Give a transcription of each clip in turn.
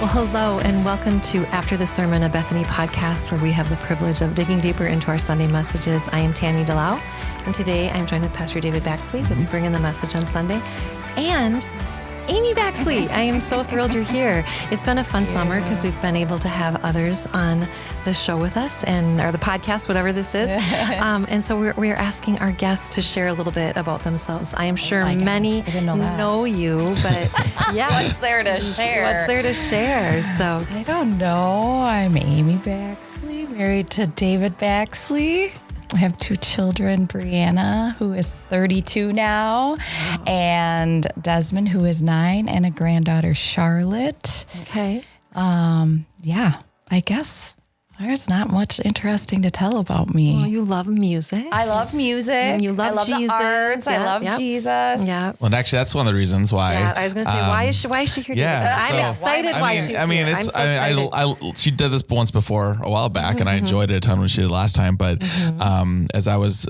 Well, hello, and welcome to After the Sermon, a Bethany podcast where we have the privilege of digging deeper into our Sunday messages. I am Tami Delau, and today I'm joined with Pastor David Baxley, who will be bringing the message on Sunday, and Amy Baxley. I am so thrilled you're here. It's been a fun summer because we've been able to have others on the show with us or the podcast, whatever this is. And so we're asking our guests to share a little bit about themselves. I am sure many know you, but yeah. What's there to share? What's there to share? So I don't know. I'm Amy Baxley, married to David Baxley. I have two children, Brianna, who is 32 now, and Desmond, who is 9, and a granddaughter, Charlotte. Okay. Yeah, I guess there's not much interesting to tell about me. Well, you love music. I love music. And you love I love Jesus. the arts. I love Jesus. Yeah. Well, and actually, that's one of the reasons why. Yeah, I was going to say, why is she here? Yeah, I'm excited why she's here. I'm so excited. She did this once before a while back, and I enjoyed it a ton when she did it last time. But as I was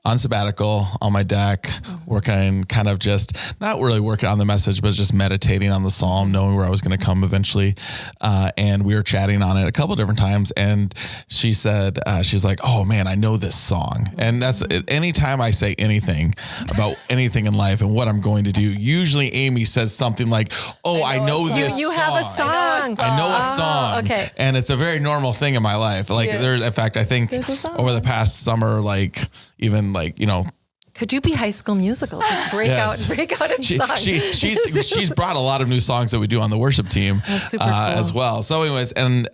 on sabbatical on my deck, working kind of just not really working on the message, but just meditating on the psalm, knowing where I was going to come eventually. And we were chatting on it a couple different times. And she said, she's like, oh man, I know this song. And that's anytime I say anything about anything in life and what I'm going to do, usually Amy says something like, oh, I know this You song. have a song. I know a song. Okay. And it's a very normal thing in my life. Like in fact, I think over the past summer, like even like, you know, could you be High School Musical? Just break out in song. She's brought a lot of new songs that we do on the worship team as well. So anyways, and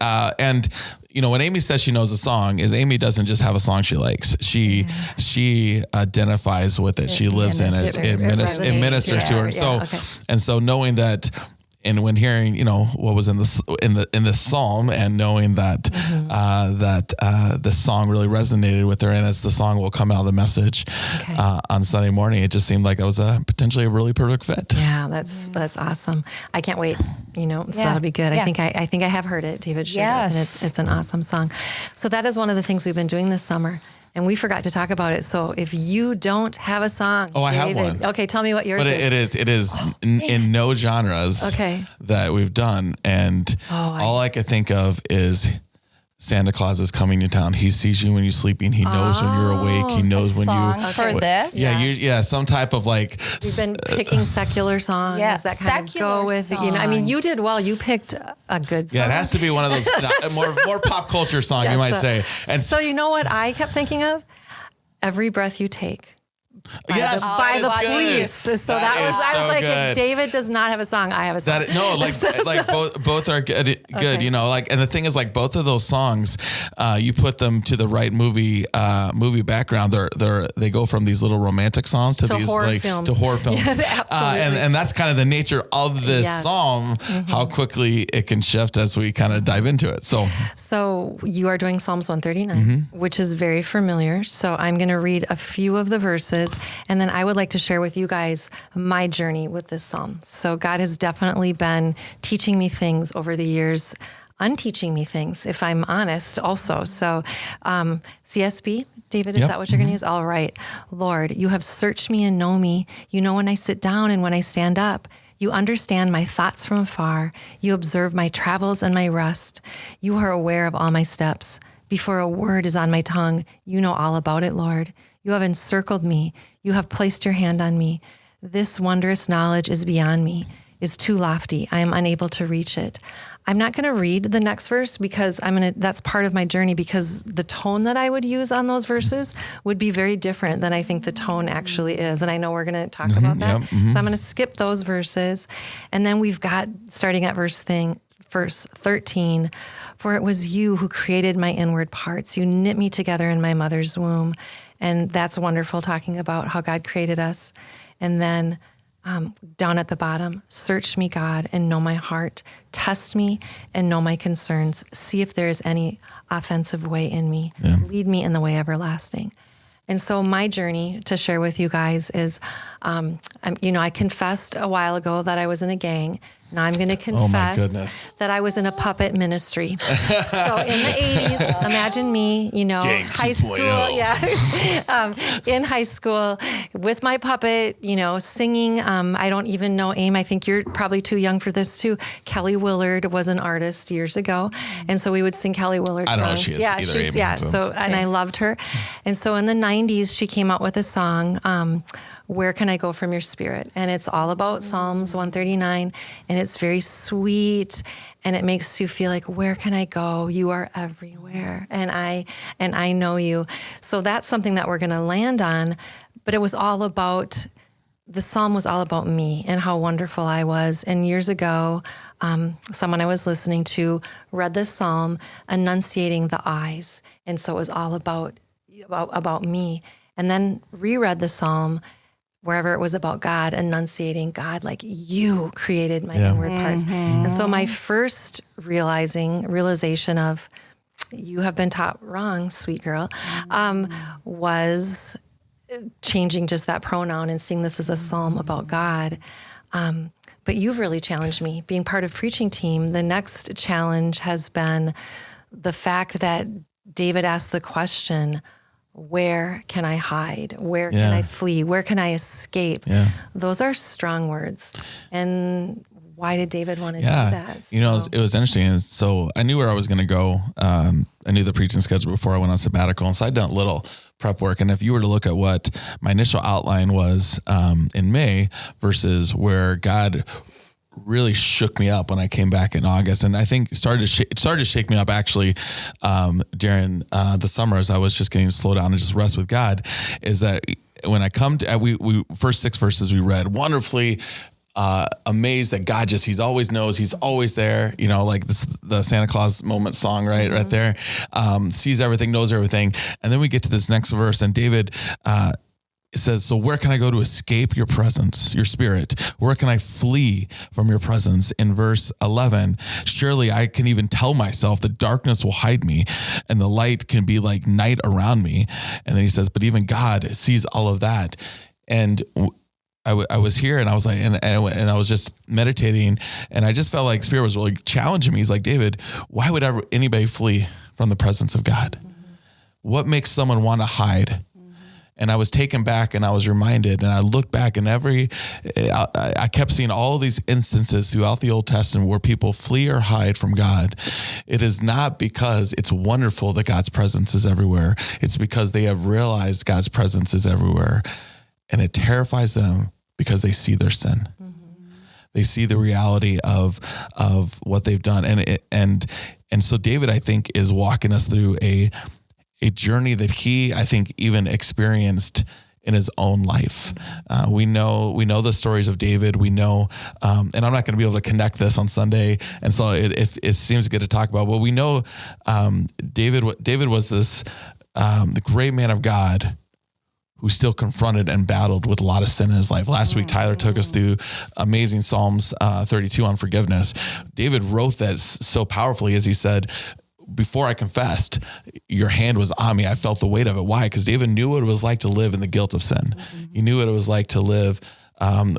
you know, when Amy says she knows a song, is Amy doesn't just have a song she likes. She identifies with it. She lives in it. It ministers to her. And so knowing that. And when hearing, you know, what was in this psalm, and knowing that the song really resonated with her, and as the song will come out of the message on Sunday morning, it just seemed like that was potentially a really perfect fit. Yeah, that's awesome. I can't wait. You know, so that'll be good. Yeah. I think I have heard it. David shared it, and it's an awesome song. So that is one of the things we've been doing this summer. And we forgot to talk about it. So if you don't have a song, I David, have one. Okay, tell me what yours is. It is in no genres that we've done. And all I could think of is Santa Claus is coming to town. He sees you when you're sleeping. He knows when you're awake. He knows when you for this. Yeah, some type of like. We've been picking secular songs that kind of go with it. You know, I mean, you did well. You picked a good song. Yeah, it has to be one of those more pop culture song, you might say. And so you know what I kept thinking of? Every Breath You Take. By the Police. So I was like, if David does not have a song, I have a song. Both are good. Okay. You know, like, and the thing is, like, both of those songs, you put them to the right movie background. They go from these little romantic songs to these horror films. To horror films. Yeah, absolutely. And that's kind of the nature of this psalm. How quickly it can shift as we kind of dive into it. So you are doing Psalms 139, which is very familiar. So I'm going to read a few of the verses. And then I would like to share with you guys my journey with this psalm. So God has definitely been teaching me things over the years, unteaching me things, if I'm honest also. So CSB, David, is that what you're going to use? All right. Lord, you have searched me and know me. You know when I sit down and when I stand up. You understand my thoughts from afar. You observe my travels and my rest. You are aware of all my steps. Before a word is on my tongue, you know all about it, Lord. You have encircled me. You have placed your hand on me. This wondrous knowledge is beyond me, is too lofty. I am unable to reach it. I'm not going to read the next verse because that's part of my journey, because the tone that I would use on those verses would be very different than I think the tone actually is. And I know we're going to talk about that. So I'm going to skip those verses. And then we've got, starting at verse 13, for it was you who created my inward parts. You knit me together in my mother's womb. And that's wonderful, talking about how God created us. And then down at the bottom, search me, God, and know my heart. Test me and know my concerns. See if there is any offensive way in me. Lead me in the way everlasting. And so my journey to share with you guys is I'm I confessed a while ago that I was in a gang. Now I'm going to confess that I was in a puppet ministry. So in the 80s, imagine me, Gang high 2.0. school, in high school with my puppet, singing. I don't even know, Aim, I think you're probably too young for this too. Kelly Willard was an artist years ago. And so we would sing Kelly Willard songs. I don't know who she is either, So, and I loved her. And so in the 90s, she came out with a song, Where Can I Go From Your Spirit? And it's all about Psalms 139, and it's very sweet, and it makes you feel like, where can I go? You are everywhere, and I know you. So that's something that we're going to land on, but it was all about, the Psalm was all about me and how wonderful I was. And years ago, someone I was listening to read this Psalm enunciating the I's, and so it was all about me, and then reread the Psalm wherever it was about God, enunciating God, like, you created my inward parts. And so my first realization of, you have been taught wrong, sweet girl, was changing just that pronoun and seeing this as a psalm about God. But you've really challenged me. Being part of preaching team, the next challenge has been the fact that David asked the question, where can I hide? Where can I flee? Where can I escape? Yeah. Those are strong words. And why did David want to do that? So. It was interesting. So I knew where I was going to go. I knew the preaching schedule before I went on sabbatical. And so I'd done a little prep work. And if you were to look at what my initial outline was in May versus where God really shook me up when I came back in August, and I think it started to shake me up actually during the summer as I was just getting to slow down and just rest with God. Is that when I come to we first 6 verses we read, wonderfully amazed that God He's always knows, He's always there, like the Santa Claus moment song, right there, sees everything, knows everything. And then we get to this next verse, and David it says, so where can I go to escape your presence, your spirit? Where can I flee from your presence? In verse 11, surely I can even tell myself the darkness will hide me and the light can be like night around me. And then he says, but even God sees all of that. And I was here and I was like, and I was just meditating, and I just felt like Spirit was really challenging me. He's like, David, why would anybody flee from the presence of God? Mm-hmm. What makes someone want to hide? And I was taken back, and I was reminded, and I looked back, and I kept seeing all these instances throughout the Old Testament where people flee or hide from God. It is not because it's wonderful that God's presence is everywhere. It's because they have realized God's presence is everywhere, and it terrifies them because they see their sin. Mm-hmm. They see the reality of what they've done. And so David, I think, is walking us through a journey that he, I think, even experienced in his own life. We know the stories of David. We know, and I'm not going to be able to connect this on Sunday, and so it seems good to talk about. But we know David was this the great man of God who still confronted and battled with a lot of sin in his life. Last week, Tyler took us through amazing Psalms 32 on forgiveness. David wrote that so powerfully, as he said, before I confessed, your hand was on me. I felt the weight of it. Why? Because David knew what it was like to live in the guilt of sin. Mm-hmm. He knew what it was like to live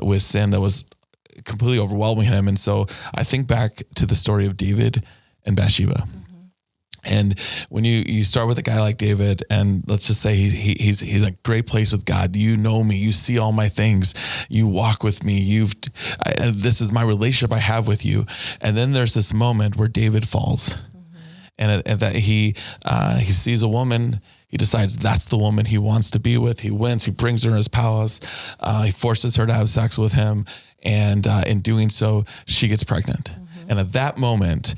with sin that was completely overwhelming him. And so I think back to the story of David and Bathsheba. Mm-hmm. And when you start with a guy like David, and let's just say he's in a great place with God. You know me. You see all my things. You walk with me. This is my relationship I have with you. And then there's this moment where David falls. And that he sees a woman, he decides that's the woman he wants to be with. He wins, he brings her in his palace, he forces her to have sex with him, and in doing so, she gets pregnant. Mm-hmm. And at that moment,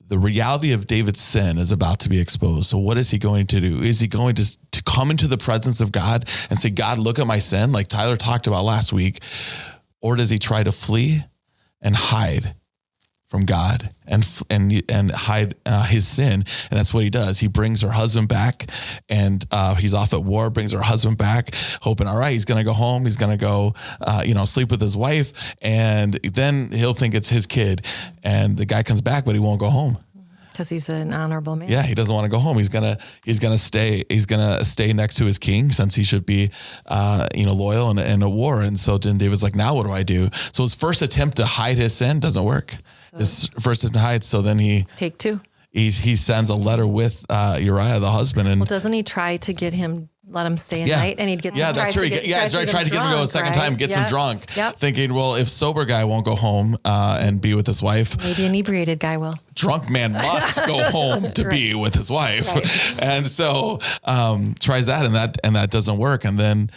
the reality of David's sin is about to be exposed. So what is he going to do? Is he going to come into the presence of God and say, God, look at my sin, like Tyler talked about last week? Or does he try to flee and hide from God and hide his sin? And that's what he does. He brings her husband back, and he's off at war, brings her husband back, hoping, all right, he's going to go home. He's going to go, sleep with his wife, and then he'll think it's his kid. And the guy comes back, but he won't go home. Because he's an honorable man. Yeah, he doesn't want to go home. He's gonna stay next to his king, since he should be, loyal in a war. And so then David's like, now what do I do? So his first attempt to hide his sin doesn't work. His first attempt to hide. So then take two. He sends a letter with Uriah, the husband, and doesn't he try to get him? Let him stay at night, and he'd get. Yeah, that's true. Tried to get him to go a second time, gets him drunk, thinking, well, if sober guy won't go home and be with his wife, maybe inebriated guy will. Drunk man must go home to be with his wife, and so tries that, and that doesn't work, and then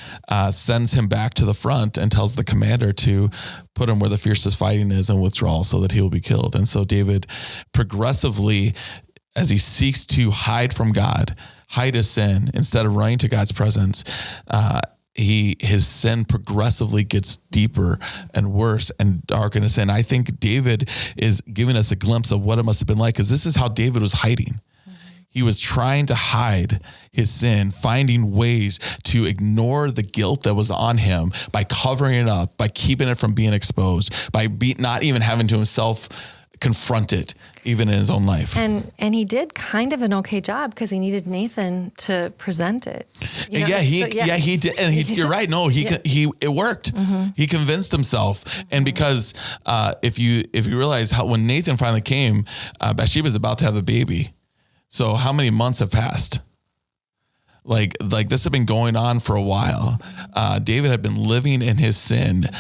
sends him back to the front and tells the commander to put him where the fiercest fighting is and withdraw, so that he will be killed. And so David progressively, as he seeks to hide from God, hide his sin, instead of running to God's presence, his sin progressively gets deeper and worse and darker in sin. I think David is giving us a glimpse of what it must have been like, because this is how David was hiding. He was trying to hide his sin, finding ways to ignore the guilt that was on him by covering it up, by keeping it from being exposed, by not even having to himself confront it, even in his own life. And he did kind of an okay job, because he needed Nathan to present it. He did. And you're right. No, it worked. Mm-hmm. He convinced himself. Mm-hmm. And because if you realize how, when Nathan finally came, Bathsheba's about to have a baby. So how many months have passed? Like this had been going on for a while. David had been living in his sin,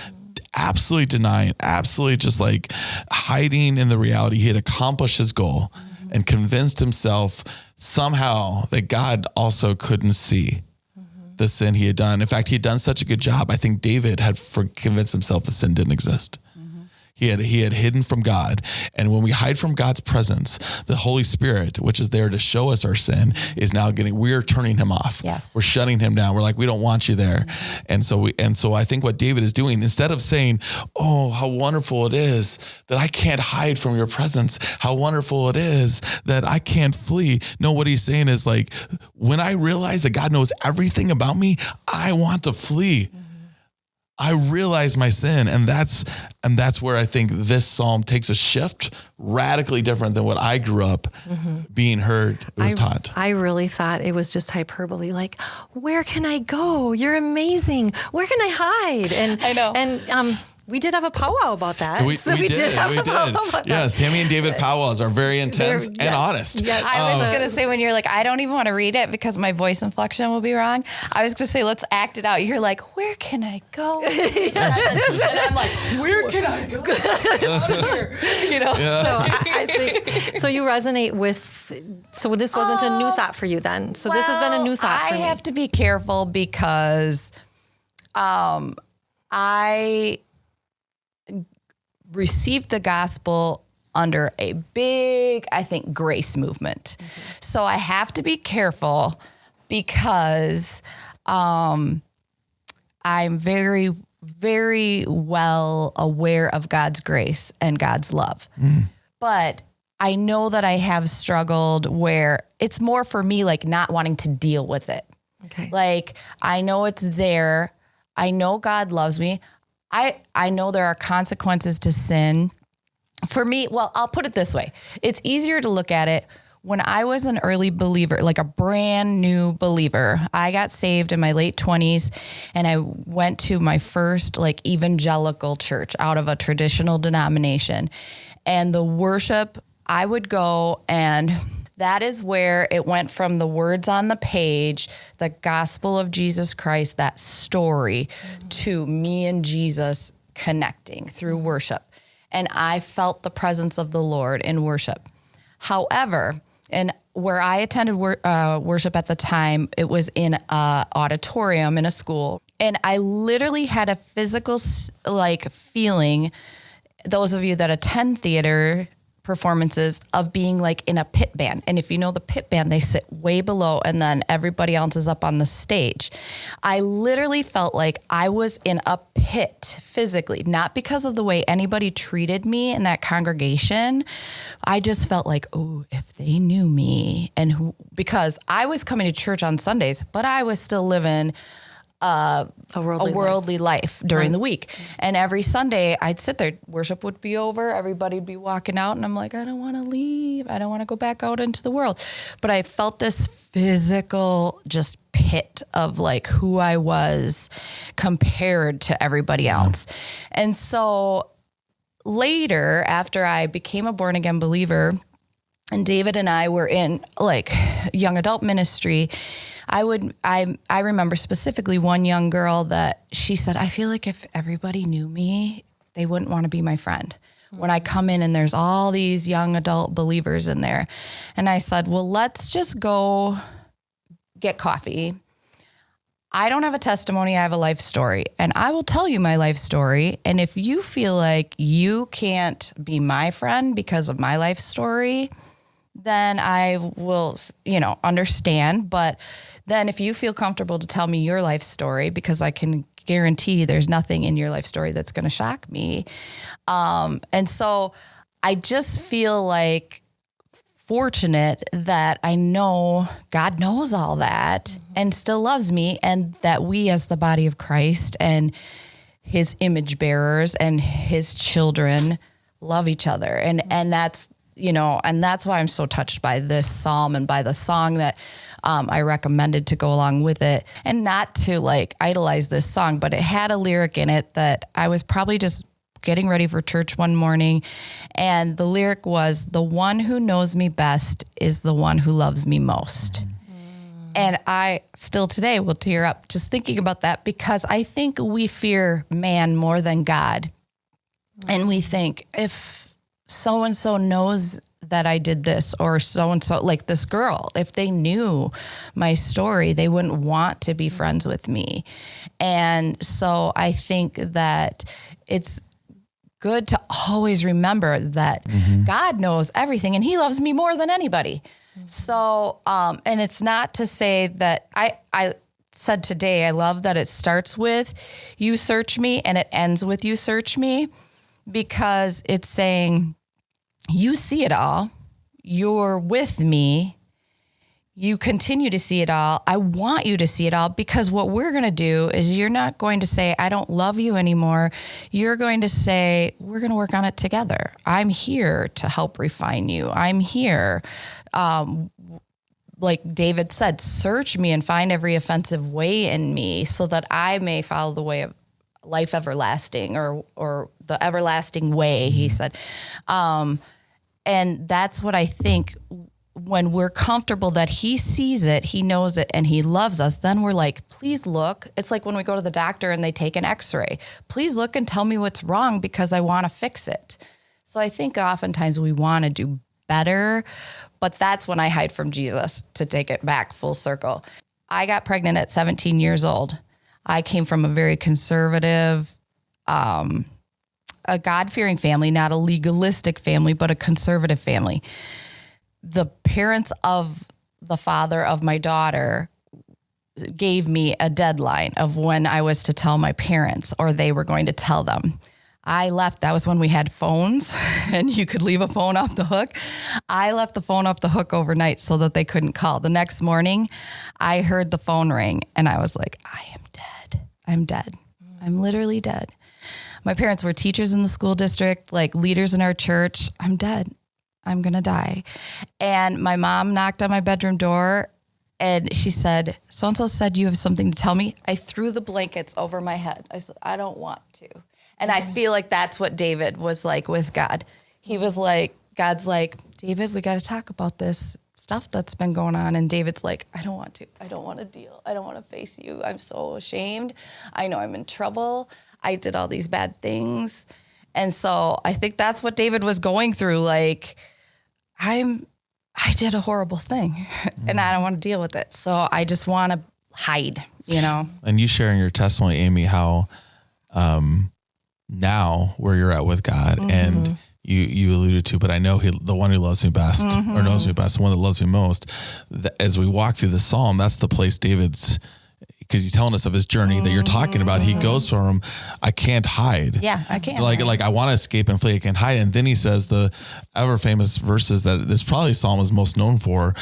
absolutely denying, absolutely just like hiding in the reality. He had accomplished his goal and convinced himself somehow that God also couldn't see the sin he had done. In fact, he had done such a good job. I think David had convinced himself the sin didn't exist. He had hidden from God. And when we hide from God's presence, the Holy Spirit, which is there to show us our sin, is now we're turning him off. Yes. We're shutting him down. We're like, we don't want you there. And so I think what David is doing, instead of saying, oh, how wonderful it is that I can't hide from your presence, how wonderful it is that I can't flee. No, what he's saying is like, when I realize that God knows everything about me, I want to flee. I realize my sin, and that's where I think this psalm takes a shift, radically different than what I grew up being heard. It was taught. I really thought it was just hyperbole. Like, where can I go? You're amazing. Where can I hide? And I know. And we did have a powwow about that. We did. Yes, Tami and David powwows are very intense and honest. Yeah, I was going to say, when you're like, I don't even want to read it because my voice inflection will be wrong. I was going to say, let's act it out. You're like, where can I go? And I'm like, where can I go? So I think, so you resonate with, so this wasn't a new thought for you then. So this has been a new thought for me. I have to be careful because I received the gospel under a big, I think, grace movement. So I have to be careful because I'm very, very well aware of God's grace and God's love. But I know that I have struggled where it's more for me, like not wanting to deal with it. Okay. Like, I know it's there. I know God loves me. I know there are consequences to sin. For me, well, I'll put it this way. It's easier to look at it. When I was an early believer, like a brand new believer, I got saved in my late 20s, and I went to my first like evangelical church out of a traditional denomination. And the worship, I would go, and that is where it went from the words on the page, the gospel of Jesus Christ, that story, to me and Jesus connecting through worship. And I felt the presence of the Lord in worship. However, and where I attended worship at the time, it was in an auditorium in a school. And I literally had a physical like feeling, those of you that attend theater performances, of being like in a pit band. And if you know the pit band, they sit way below and then everybody else is up on the stage. I literally felt like I was in a pit physically, not because of the way anybody treated me in that congregation. I just felt like, oh, if they knew me, and because I was coming to church on Sundays, but I was still living a worldly life during the week. And every Sunday I'd sit there, worship would be over, everybody'd be walking out, and I'm like, I don't want to leave. I don't want to go back out into the world. But I felt this physical just pit of like who I was compared to everybody else. And so later, after I became a born again believer, and David and I were in like young adult ministry, I remember specifically one young girl that she said, I feel like if everybody knew me, they wouldn't want to be my friend. When I come in and there's all these young adult believers in there. And I said, well, let's just go get coffee. I don't have a testimony. I have a life story, and I will tell you my life story. And if you feel like you can't be my friend because of my life story, then I will, understand. But then if you feel comfortable to tell me your life story, because I can guarantee there's nothing in your life story that's going to shock me. And so I just feel like fortunate that I know God knows all that and still loves me, and that we as the body of Christ and his image bearers and his children love each other. And that's, and that's why I'm so touched by this psalm and by the song that I recommended to go along with it. And not to like idolize this song, but it had a lyric in it that I was probably just getting ready for church one morning. And the lyric was, the one who knows me best is the one who loves me most. And I still today will tear up just thinking about that, because I think we fear man more than God. And we think, if so-and-so knows that I did this, or so-and-so, like this girl, if they knew my story, they wouldn't want to be friends with me. And so I think that it's good to always remember that God knows everything and he loves me more than anybody. So, and it's not to say that I said today, I love that it starts with you search me and it ends with you search me, because it's saying, you see it all. You're with me. You continue to see it all. I want you to see it all, because what we're going to do is you're not going to say, I don't love you anymore. You're going to say, we're going to work on it together. I'm here to help refine you. I'm here. Like David said, search me and find every offensive way in me so that I may follow the way of life everlasting, or the everlasting way, he said. And that's what I think, when we're comfortable that he sees it, he knows it, and he loves us, then we're like, please look. It's like when we go to the doctor and they take an x-ray. Please look and tell me what's wrong, because I want to fix it. So I think oftentimes we want to do better, but that's when I hide from Jesus, to take it back full circle. I got pregnant at 17 years old. I came from a very conservative, a God-fearing family, not a legalistic family, but a conservative family. The parents of the father of my daughter gave me a deadline of when I was to tell my parents, or they were going to tell them. I left. That was when we had phones and you could leave a phone off the hook. I left the phone off the hook overnight so that they couldn't call. The next morning, I heard the phone ring and I was like, I am dead. I'm dead. I'm literally dead. My parents were teachers in the school district, like leaders in our church. I'm dead. I'm going to die. And my mom knocked on my bedroom door and she said, so-and-so said you have something to tell me. I threw the blankets over my head. I said, I don't want to. And I feel like that's what David was like with God. He was like, God's like, David, we got to talk about this stuff that's been going on. And David's like, I don't want to. I don't want to deal. I don't want to face you. I'm so ashamed. I know I'm in trouble. I did all these bad things. And so I think that's what David was going through. Like, I did a horrible thing and I don't want to deal with it. So I just want to hide, you know? And you sharing your testimony, Amy, how, now where you're at with God, and you alluded to, but I know the one who loves me best or knows me best, the one that loves me most, as we walk through the Psalm, that's the place David's, because he's telling us of his journey that you're talking about. He goes from, I can't hide. Yeah, I can't. Like I want to escape and flee, I can't hide. And then he says the ever famous verses that this probably Psalm is most known for.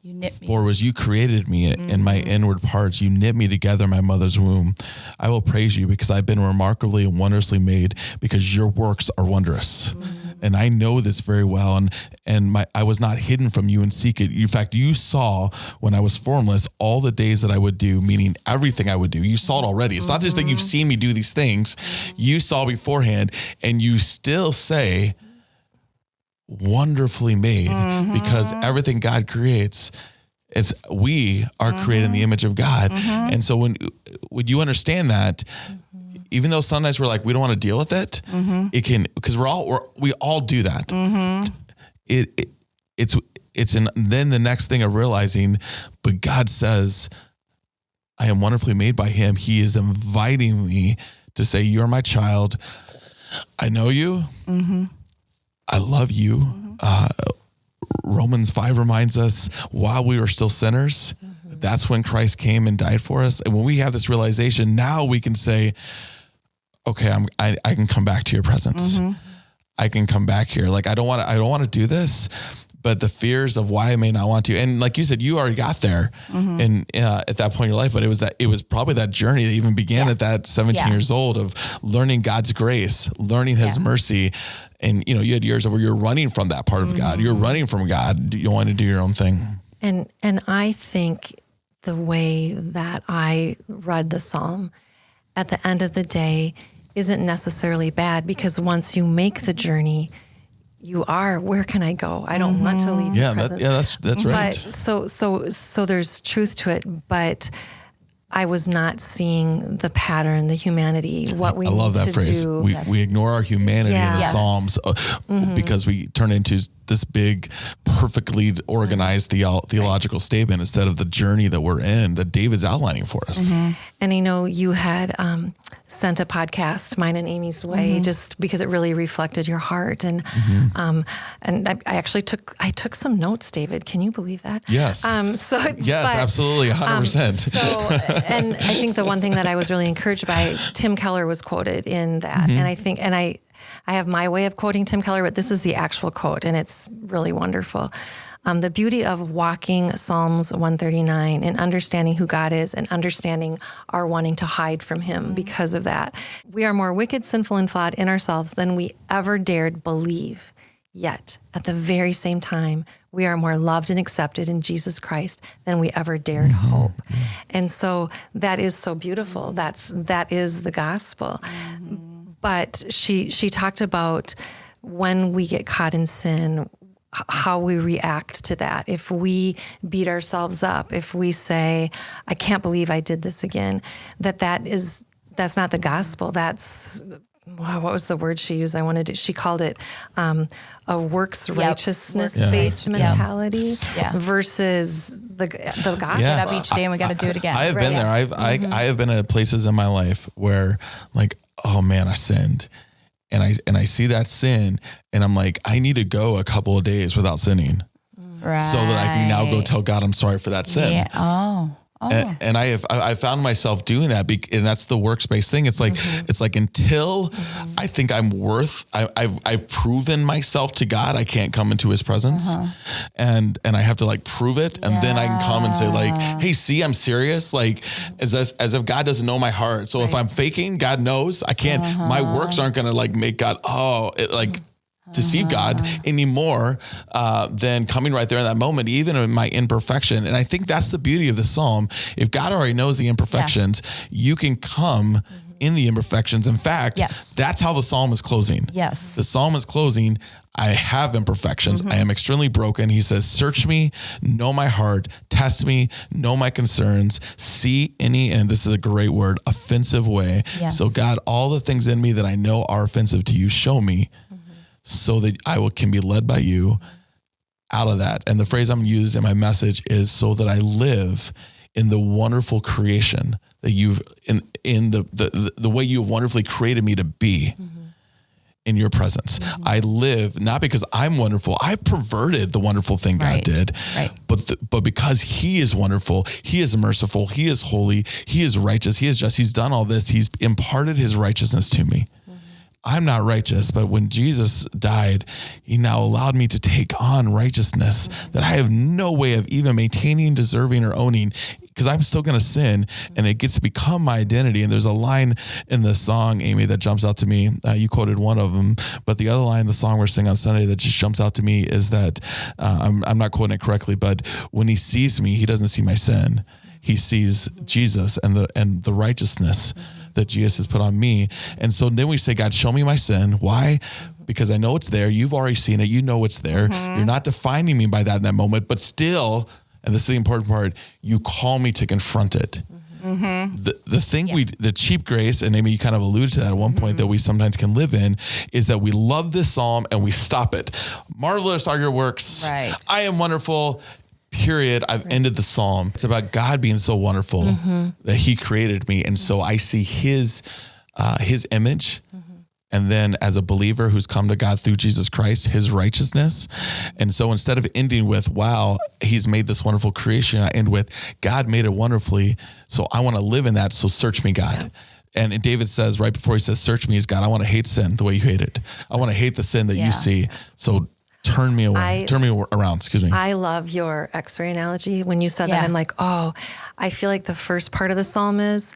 You knit me. For as you created me in my inward parts, you knit me together in my mother's womb. I will praise you because I've been remarkably and wondrously made, because your works are wondrous. And I know this very well. And I was not hidden from you in secret. In fact, you saw when I was formless all the days that I would do, meaning everything I would do. You saw it already. It's not just that you've seen me do these things. You saw beforehand, and you still say, wonderfully made, because everything God creates, we are created in the image of God. And so when you understand that, even though sometimes we're like, we don't want to deal with it, it can, because we all do that. Then the next thing of realizing, but God says, I am wonderfully made by him. He is inviting me to say, you're my child. I know you. I love you. Romans 5 reminds us, while we were still sinners, that's when Christ came and died for us. And when we have this realization, now we can say, okay, I can come back to your presence. I can come back here. Like, I don't want to do this, but the fears of why I may not want to. And like you said, you already got there and at that point in your life, but it was probably that journey that even began at that 17 years old of learning God's grace, learning his mercy. And, you had years where you're running from that part of God. You're running from God. You want to do your own thing. And I think the way that I read the Psalm at the end of the day isn't necessarily bad, because once you make the journey, you are, where can I go? I don't want to leave your presence. That's right. But so there's truth to it, but I was not seeing the pattern, the humanity, what we need to do. I love that phrase. We ignore our humanity in the Psalms because we turn into this big, perfectly organized theological statement instead of the journey that we're in, that David's outlining for us. And you had sent a podcast, Mine and Amy's Way, just because it really reflected your heart. And and I actually took some notes, David. Can you believe that? Yes. Absolutely, 100%. And I think the one thing that I was really encouraged by, Tim Keller was quoted in that, and I have my way of quoting Tim Keller, but this is the actual quote, and it's really wonderful. The beauty of walking Psalms 139 and understanding who God is and understanding our wanting to hide from him because of that. We are more wicked, sinful, and flawed in ourselves than we ever dared believe. Yet, at the very same time, we are more loved and accepted in Jesus Christ than we ever dared hope. And so that is so beautiful. That is the gospel. But she talked about when we get caught in sin, how we react to that. If we beat ourselves up, if we say, I can't believe I did this again, that's not the gospel. That's, what was the word she used? She called it a works righteousness-based mentality versus the gospel. Get up each day and we got to do it again. I have been there. I have been at places in my life where, like, oh man, I sinned. And I see that sin and I'm like, I need to go a couple of days without sinning. Right. So that I can now go tell God I'm sorry for that sin. Yeah. Oh. And I found myself doing that, and that's the works-based thing. It's like until I think I'm I've proven myself to God, I can't come into his presence, and I have to like prove it, and then I can come and say like, hey, see, I'm serious. Like as if God doesn't know my heart. So if I'm faking, God knows. I can't. My works aren't gonna like make God deceive God anymore than coming right there in that moment, even in my imperfection. And I think that's the beauty of the Psalm. If God already knows the imperfections, you can come in the imperfections. In fact, that's how the Psalm is closing. Yes. The Psalm is closing. I have imperfections. I am extremely broken. He says, search me, know my heart, test me, know my concerns, see any, and this is a great word, offensive way. Yes. So God, all the things in me that I know are offensive to you, show me, so that can be led by you out of that. And the phrase I'm using in my message is so that I live in the wonderful creation that you've in the way you have wonderfully created me to be in your presence. I live not because I'm wonderful. I perverted the wonderful thing God did, but because he is wonderful, he is merciful, he is holy, he is righteous, he is just, he's done all this. He's imparted his righteousness to me. I'm not righteous, but when Jesus died, he now allowed me to take on righteousness that I have no way of even maintaining, deserving, or owning, because I'm still going to sin, and it gets to become my identity. And there's a line in the song, Amy, that jumps out to me. You quoted one of them, but the other line in the song we're singing on Sunday that just jumps out to me is that, I'm not quoting it correctly, but when he sees me, he doesn't see my sin. He sees Jesus and the righteousness that Jesus has put on me. And so then we say, God, show me my sin. Why? Because I know it's there. You've already seen it. You know it's there. You're not defining me by that in that moment, but still, and this is the important part, you call me to confront it. The thing the cheap grace, and Amy, you kind of alluded to that at one point, that we sometimes can live in, is that we love this psalm and we stop it. Marvelous are your works. Right. I am wonderful. Period. I've ended the psalm. It's about God being so wonderful that he created me. And so I see his image. And then as a believer who's come to God through Jesus Christ, his righteousness. And so instead of ending with, wow, he's made this wonderful creation, I end with, God made it wonderfully. So I want to live in that. So search me, God. And David says right before he says, search me, is God, I want to hate sin the way you hate it. I want to hate the sin that you see. So turn me away. Turn me around. Excuse me. I love your X-ray analogy. When you said that, I'm like, oh, I feel like the first part of the psalm is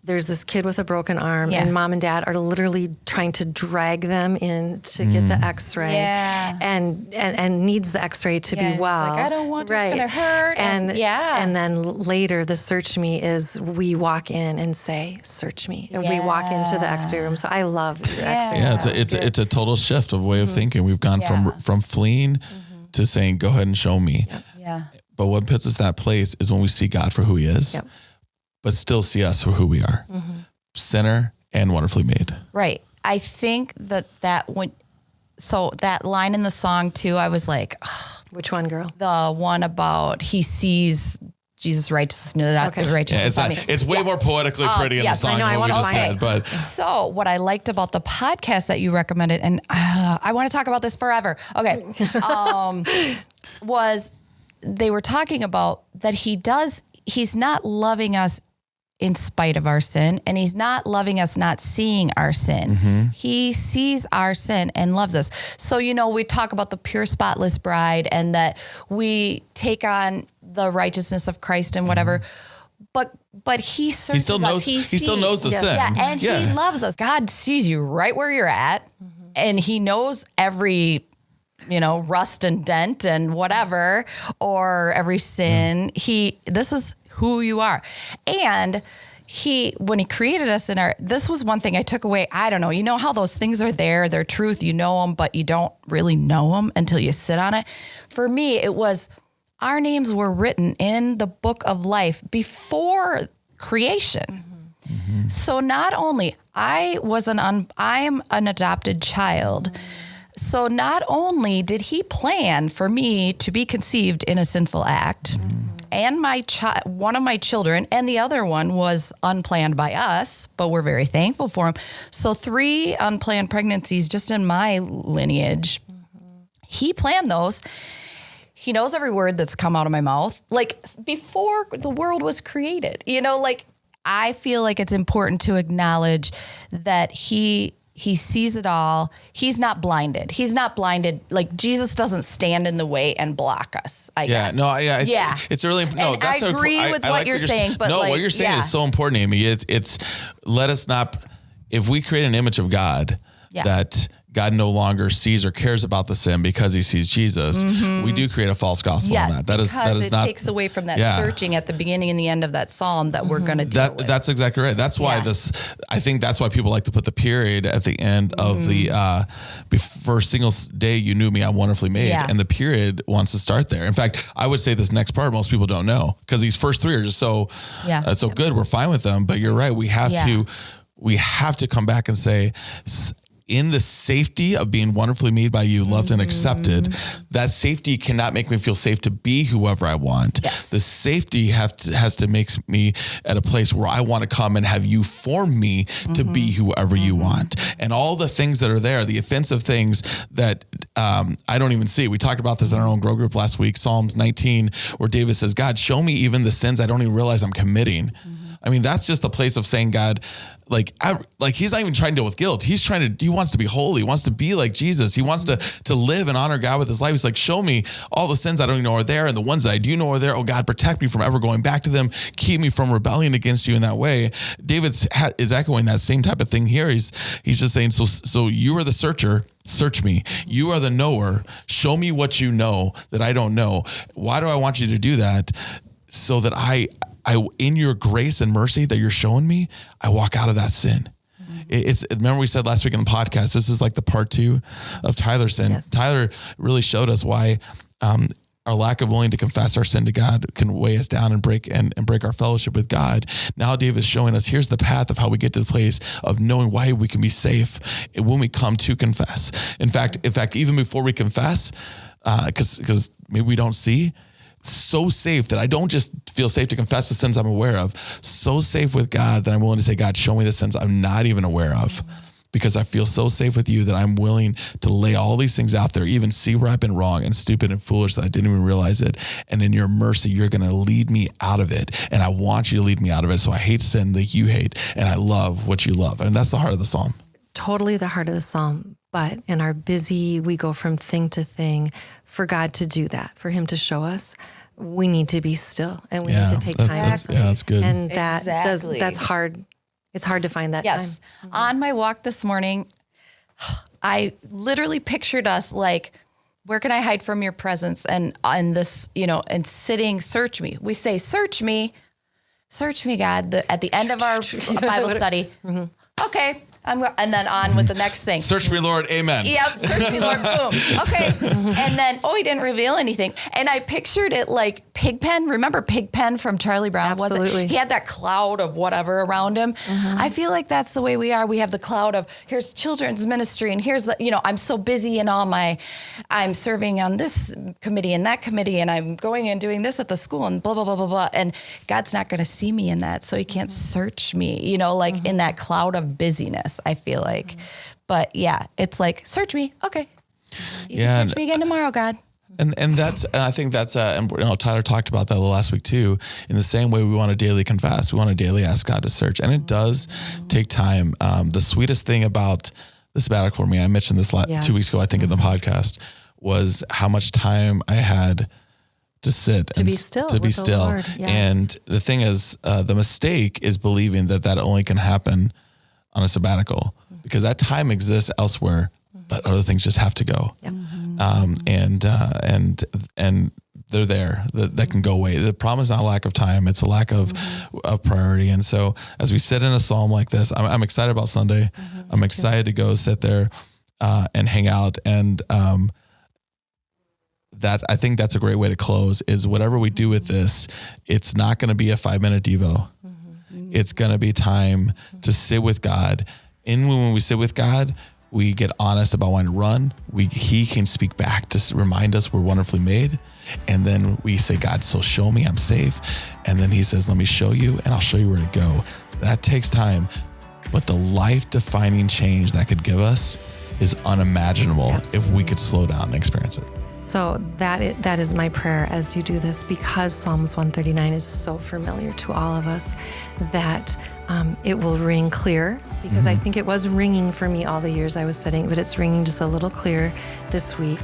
there's this kid with a broken arm and mom and dad are literally trying to drag them in to get the X-ray and needs the X-ray to be well. Like, I don't want to, it's going to hurt. And then later the search me is we walk in and say, search me. And we walk into the X-ray room. So I love your X-ray. Yeah, it's a total shift of way of thinking. We've gone from fleeing to saying, go ahead and show me. But what puts us that place is when we see God for who he is. But still see us for who we are, sinner and wonderfully made. Right. I think that line in the song too, I was like, oh, which one, girl? The one about he sees Jesus' righteousness. It's way more poetically pretty in the song than what we just did. But so what I liked about the podcast that you recommended, and I want to talk about this forever. Okay. Was they were talking about that he's not loving us in spite of our sin, and he's not loving us not seeing our sin. He sees our sin and loves us. So, we talk about the pure, spotless bride and that we take on the righteousness of Christ and whatever, but he searches us. He still knows the sin. Yeah, and he loves us. God sees you right where you're at, and he knows every rust and dent and whatever, or every sin. This is who you are. And when he created us this was one thing I took away. I don't know. You know how those things are there, they're truth, you know them, but you don't really know them until you sit on it. For me, it was our names were written in the book of life before creation. So not only I am an adopted child. So not only did he plan for me to be conceived in a sinful act, and one of my children, and the other one was unplanned by us, but we're very thankful for him. So 3 unplanned pregnancies just in my lineage. He planned those. He knows every word that's come out of my mouth, like before the world was created. I feel like it's important to acknowledge that he sees it all. He's not blinded. Like Jesus doesn't stand in the way and block us, I guess. It's really, no, and that's I agree with what you're saying, but what you're saying is so important, Amy. It's let us not, if we create an image of God that God no longer sees or cares about the sin because he sees Jesus, we do create a false gospel on that. That is not, takes away from that searching at the beginning and the end of that psalm that we're going to do. That's exactly right. That's why I think that's why people like to put the period at the end of the first single day you knew me, I'm wonderfully made. And the period wants to start there. In fact, I would say this next part, most people don't know because these first 3 are just so good. We're fine with them, but you're right. We have to come back and say, in the safety of being wonderfully made by you, loved and accepted, that safety cannot make me feel safe to be whoever I want. Yes. The safety has to make me at a place where I want to come and have you form me to be whoever you want. And all the things that are there, the offensive things that I don't even see. We talked about this in our own grow group last week, Psalms 19, where David says, God, show me even the sins I don't even realize I'm committing. I mean, that's just a place of saying, God, like he's not even trying to deal with guilt. He wants to be holy. He wants to be like Jesus. He wants to live and honor God with his life. He's like, show me all the sins I don't even know are there, and the ones that I do know are there. Oh God, protect me from ever going back to them. Keep me from rebelling against you in that way. David is echoing that same type of thing here. He's just saying, so you are the searcher. Search me. You are the knower. Show me what you know that I don't know. Why do I want you to do that? So that I, in your grace and mercy that you're showing me, I walk out of that sin. Remember we said last week in the podcast, this is like the part 2 of Tyler's sin. Yes. Tyler really showed us why our lack of willing to confess our sin to God can weigh us down and break our fellowship with God. Now David is showing us, here's the path of how we get to the place of knowing why we can be safe when we come to confess. In fact, even before we confess, because maybe we don't see, so safe that I don't just feel safe to confess the sins I'm aware of, so safe with God that I'm willing to say, God, show me the sins I'm not even aware of, because I feel so safe with you that I'm willing to lay all these things out there, even see where I've been wrong and stupid and foolish that I didn't even realize it. And in your mercy, you're going to lead me out of it. And I want you to lead me out of it. So I hate sin that you hate, and I love what you love. And that's the heart of the Psalm. Totally the heart of the Psalm. But in our busy, we go from thing to thing. For God to do that, for him to show us, we need to be still, and we need to take time. That's good. And that's hard. It's hard to find that time. Yes. On my walk this morning, I literally pictured us like, where can I hide from your presence? And on this, and sitting, search me. We say, search me, God, at the end of our Bible study. Okay. And then on with the next thing. Search me, Lord. Amen. Yep. Search me, Lord. Boom. Okay. And then, he didn't reveal anything. And I pictured it like Pigpen. Remember Pigpen from Charlie Brown? Absolutely. He had that cloud of whatever around him. I feel like that's the way we are. We have the cloud of, here's children's ministry, and here's I'm so busy in I'm serving on this committee and that committee, and I'm going and doing this at the school, and blah, blah, blah, blah, blah. And God's not going to see me in that. So he can't search me, in that cloud of busyness. I feel like, but yeah, it's like, search me. Okay. You can search me again tomorrow, God. And I think that's, Tyler talked about that last week too. In the same way, we want to daily confess. We want to daily ask God to search. And it does take time. The sweetest thing about the sabbatical for me, I mentioned this 2 weeks ago, I think in the podcast, was how much time I had to sit to be still. Lord, yes. And the thing is, the mistake is believing that only can happen on a sabbatical, because that time exists elsewhere, but other things just have to go. Yep. And they're there that can go away. The problem is not a lack of time. It's a lack of priority. And so as we sit in a Psalm like this, I'm excited about Sunday. I'm excited to go sit there, and hang out. And, I think that's a great way to close, is whatever we do with this, it's not going to be a 5-minute Devo. It's going to be time to sit with God. And when we sit with God, we get honest about when to run. He can speak back to remind us we're wonderfully made. And then we say, God, so show me I'm safe. And then he says, let me show you, and I'll show you where to go. That takes time. But the life-defining change that could give us is unimaginable. Absolutely. If we could slow down and experience it. So that is my prayer as you do this, because Psalms 139 is so familiar to all of us, that it will ring clear, because I think it was ringing for me all the years I was studying, but it's ringing just a little clear this week.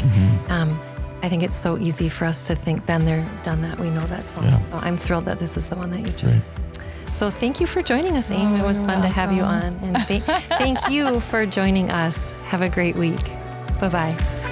I think it's so easy for us to think, been there, done that, we know that song. Yeah. So I'm thrilled that this is the one that you chose. Right. So thank you for joining us, Amy. It was fun to have you on. And thank you for joining us. Have a great week. Bye-bye.